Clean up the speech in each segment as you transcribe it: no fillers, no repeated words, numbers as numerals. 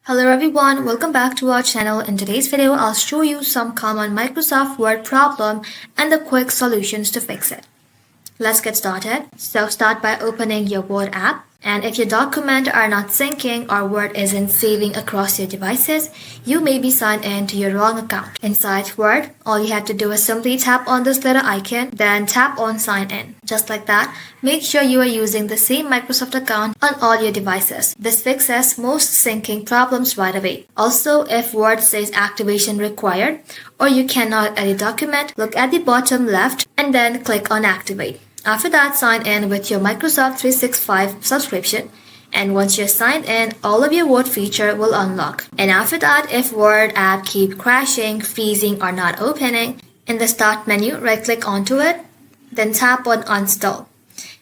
Hello everyone, welcome back to our channel. In today's video, I'll show you some common Microsoft Word problem and the quick solutions to fix it. Let's get started. So start by opening your Word app. And if your documents are not syncing or Word isn't saving across your devices, you may be signed in to your wrong account. Inside Word, all you have to do is simply tap on this little icon, then tap on Sign In. Just like that, make sure you are using the same Microsoft account on all your devices. This fixes most syncing problems right away. Also, if Word says activation required or you cannot edit document, look at the bottom left and then click on Activate. After that, sign in with your Microsoft 365 subscription. And once you're signed in, all of your Word feature will unlock. And after that, if Word app keep crashing, freezing, or not opening, in the Start menu, right-click onto it, then tap on Uninstall.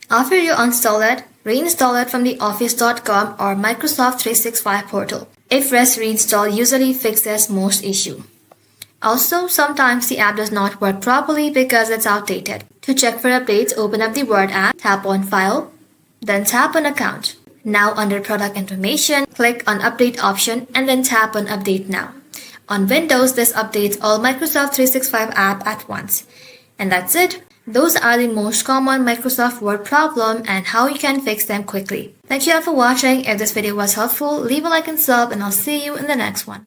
After you uninstall it, reinstall it from the office.com or Microsoft 365 portal. If rest reinstall usually fixes most issue. Also, sometimes the app does not work properly because it's outdated. To check for updates, open up the Word app, tap on File, then tap on Account. Now under Product Information, click on Update option and then tap on Update Now. On Windows, this updates all Microsoft 365 app at once. And that's it. Those are the most common Microsoft Word problem and how you can fix them quickly. Thank you all for watching. If this video was helpful, leave a like and sub and I'll see you in the next one.